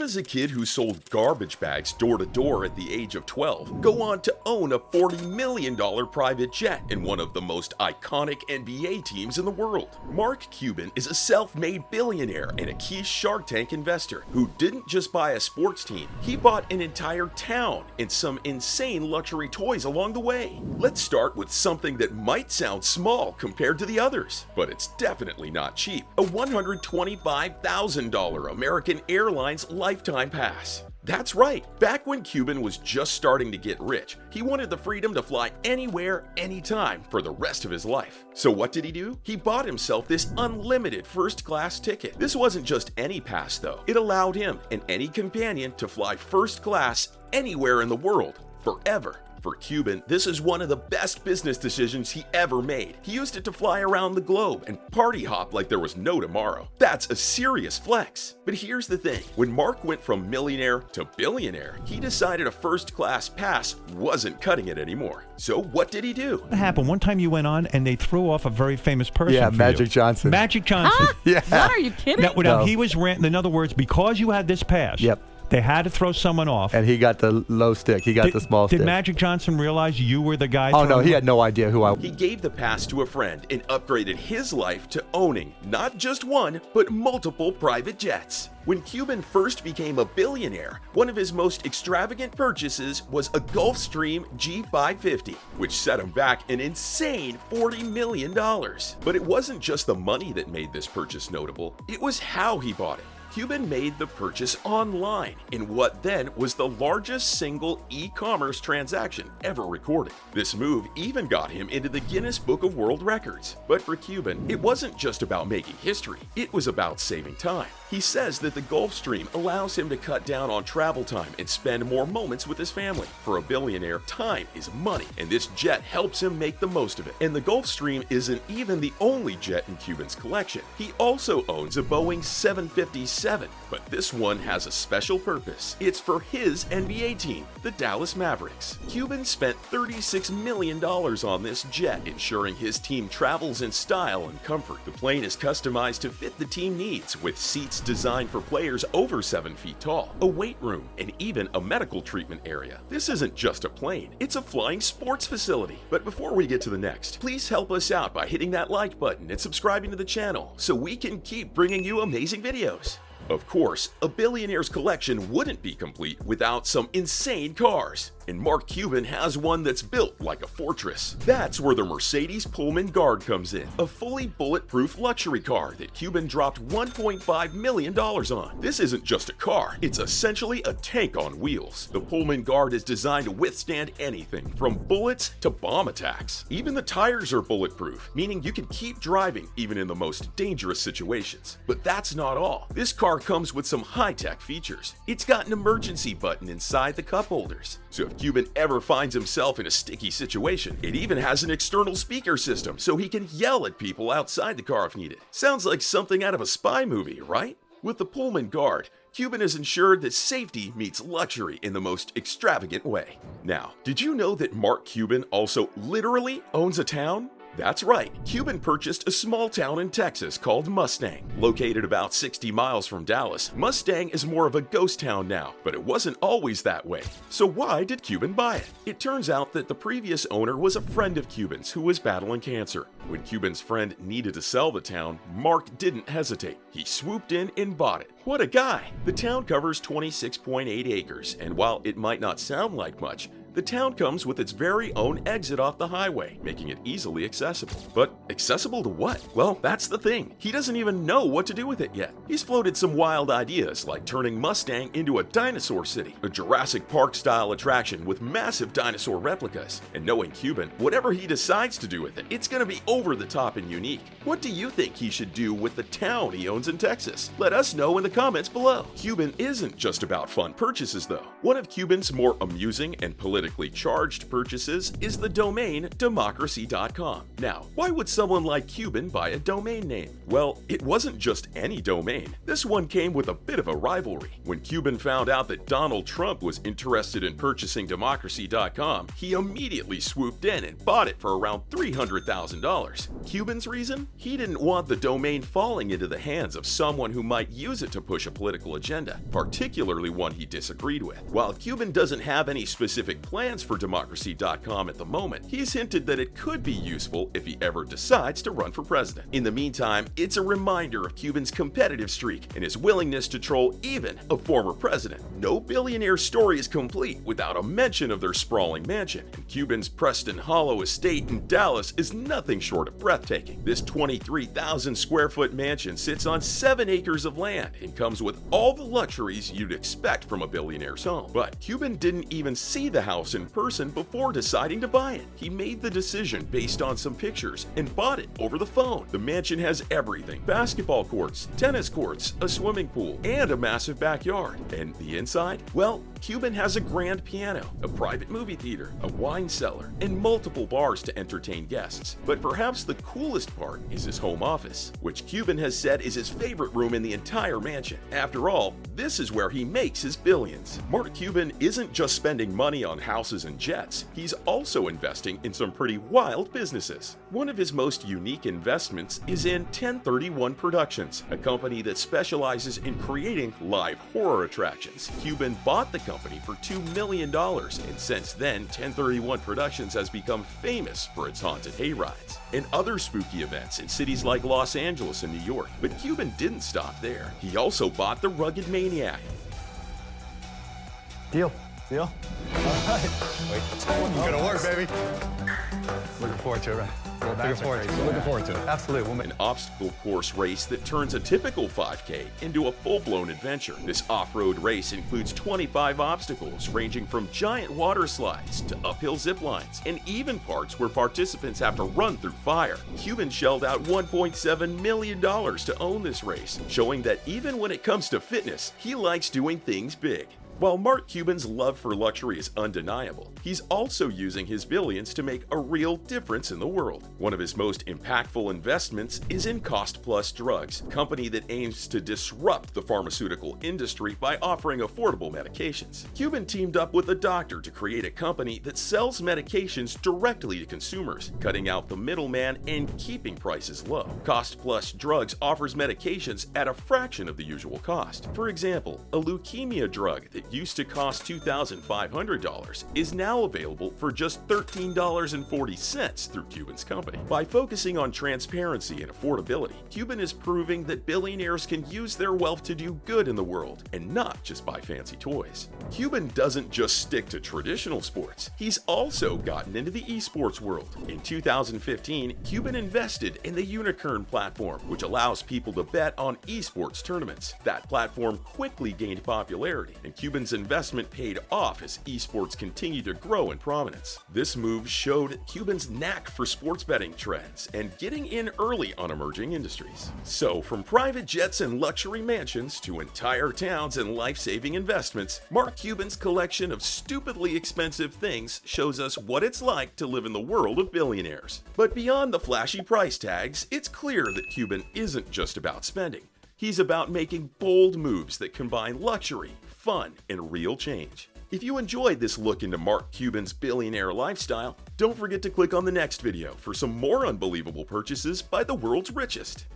does a kid who sold garbage bags door to door at the age of 12 go on to own a $40 million private jet in one of the most iconic NBA teams in the world? Mark Cuban is a self-made billionaire and a key Shark Tank investor who didn't just buy a sports team, he bought an entire town and some insane luxury toys along the way. Let's start with something that might sound small compared to the others, but it's definitely not cheap. A $125,000 American Airlines lifetime pass. That's right, back when Cuban was just starting to get rich, he wanted the freedom to fly anywhere, anytime for the rest of his life. So what did he do? He bought himself this unlimited first-class ticket. This wasn't just any pass though. It allowed him and any companion to fly first class anywhere in the world, forever. For Cuban, this is one of the best business decisions he ever made. He used it to fly around the globe and party hop like there was no tomorrow. That's a serious flex. But here's the thing, when Mark went from millionaire to billionaire, he decided a first-class pass wasn't cutting it anymore. So what did he do? What happened? One time you went on and they threw off a very famous person. Yeah, for Magic you. Johnson. Magic Johnson. Huh? Yeah. What, are you kidding? Now, he was in other words, because you had this pass. Yep. They had to throw someone off. And he got the low stick. He got the small stick. Did Magic Johnson realize you were the guy? Oh, no, he had no idea who I was. He gave the pass to a friend and upgraded his life to owning not just one, but multiple private jets. When Cuban first became a billionaire, one of his most extravagant purchases was a Gulfstream G550, which set him back an insane $40 million. But it wasn't just the money that made this purchase notable, it was how he bought it. Cuban made the purchase online in what then was the largest single e-commerce transaction ever recorded. This move even got him into the Guinness Book of World Records. But for Cuban, it wasn't just about making history, it was about saving time. He says that the Gulfstream allows him to cut down on travel time and spend more moments with his family. For a billionaire, time is money, and this jet helps him make the most of it. And the Gulfstream isn't even the only jet in Cuban's collection. He also owns a Boeing 757, but this one has a special purpose. It's for his NBA team, the Dallas Mavericks. Cuban spent $36 million on this jet, ensuring his team travels in style and comfort. The plane is customized to fit the team needs, with seats designed for players over 7 feet tall, a weight room, and even a medical treatment area. This isn't just a plane, it's a flying sports facility. But before we get to the next, please help us out by hitting that like button and subscribing to the channel so we can keep bringing you amazing videos. Of course, a billionaire's collection wouldn't be complete without some insane cars. And Mark Cuban has one that's built like a fortress. That's where the Mercedes Pullman Guard comes in, a fully bulletproof luxury car that Cuban dropped $1.5 million on. This isn't just a car, it's essentially a tank on wheels. The Pullman Guard is designed to withstand anything from bullets to bomb attacks. Even the tires are bulletproof, meaning you can keep driving even in the most dangerous situations. But that's not all. This car comes with some high-tech features. It's got an emergency button inside the cup holders. So if Cuban ever finds himself in a sticky situation, it even has an external speaker system so he can yell at people outside the car if needed. Sounds like something out of a spy movie, right? With the Pullman Guard, Cuban has ensured that safety meets luxury in the most extravagant way. Now, did you know that Mark Cuban also literally owns a town? That's right, Cuban purchased a small town in Texas called Mustang. Located about 60 miles from Dallas, Mustang is more of a ghost town now, but it wasn't always that way. So why did Cuban buy it? It turns out that the previous owner was a friend of Cuban's who was battling cancer. When Cuban's friend needed to sell the town, Mark didn't hesitate. He swooped in and bought it. What a guy! The town covers 26.8 acres, and while it might not sound like much, the town comes with its very own exit off the highway, making it easily accessible. But accessible to what? Well, that's the thing. He doesn't even know what to do with it yet. He's floated some wild ideas like turning Mustang into a dinosaur city, a Jurassic Park-style attraction with massive dinosaur replicas. And knowing Cuban, whatever he decides to do with it, it's gonna be over the top and unique. What do you think he should do with the town he owns in Texas? Let us know in the comments below. Cuban isn't just about fun purchases though. One of Cuban's more amusing and politically politically charged purchases is the domain democracy.com. Now, why would someone like Cuban buy a domain name? Well, it wasn't just any domain. This one came with a bit of a rivalry. When Cuban found out that Donald Trump was interested in purchasing democracy.com, he immediately swooped in and bought it for around $300,000. Cuban's reason? He didn't want the domain falling into the hands of someone who might use it to push a political agenda, particularly one he disagreed with. While Cuban doesn't have any specific plans for democracy.com at the moment, he's hinted that it could be useful if he ever decides to run for president. In the meantime, it's a reminder of Cuban's competitive streak and his willingness to troll even a former president. No billionaire story is complete without a mention of their sprawling mansion, and Cuban's Preston Hollow estate in Dallas is nothing short of breathtaking. This 23,000 square foot mansion sits on 7 acres of land and comes with all the luxuries you'd expect from a billionaire's home. But Cuban didn't even see the house in person before deciding to buy it. He made the decision based on some pictures and bought it over the phone. The mansion has everything: basketball courts, tennis courts, a swimming pool, and a massive backyard. And the inside? Well, Cuban has a grand piano, a private movie theater, a wine cellar, and multiple bars to entertain guests. But perhaps the coolest part is his home office, which Cuban has said is his favorite room in the entire mansion. After all, this is where he makes his billions. Mark Cuban isn't just spending money on houses and jets, he's also investing in some pretty wild businesses. One of his most unique investments is in 1031 Productions, a company that specializes in creating live horror attractions. Cuban bought the company for $2 million, and since then, 1031 Productions has become famous for its haunted hayrides and other spooky events in cities like Los Angeles and New York. But Cuban didn't stop there. He also bought the Rugged Maniac. Deal. Deal. All right. Wait, it's gonna work, baby. Looking forward to it, right? Well, looking forward to it. Absolutely. We'll An obstacle course race that turns a typical 5K into a full-blown adventure. This off-road race includes 25 obstacles ranging from giant water slides to uphill zip lines, and even parts where participants have to run through fire. Cuban shelled out $1.7 million to own this race, showing that even when it comes to fitness, he likes doing things big. While Mark Cuban's love for luxury is undeniable, he's also using his billions to make a real difference in the world. One of his most impactful investments is in Cost Plus Drugs, a company that aims to disrupt the pharmaceutical industry by offering affordable medications. Cuban teamed up with a doctor to create a company that sells medications directly to consumers, cutting out the middleman and keeping prices low. Cost Plus Drugs offers medications at a fraction of the usual cost. For example, a leukemia drug that used to cost $2,500 is now available for just $13.40 through Cuban's company. By focusing on transparency and affordability, Cuban is proving that billionaires can use their wealth to do good in the world and not just buy fancy toys. Cuban doesn't just stick to traditional sports, he's also gotten into the esports world. In 2015, Cuban invested in the Unicorn platform, which allows people to bet on esports tournaments. That platform quickly gained popularity, and Cuban's investment paid off as esports continued to grow in prominence. This move showed Cuban's knack for sports betting trends and getting in early on emerging industries. So, from private jets and luxury mansions to entire towns and life-saving investments, Mark Cuban's collection of stupidly expensive things shows us what it's like to live in the world of billionaires. But beyond the flashy price tags, it's clear that Cuban isn't just about spending. He's about making bold moves that combine luxury, fun, and real change. If you enjoyed this look into Mark Cuban's billionaire lifestyle, don't forget to click on the next video for some more unbelievable purchases by the world's richest.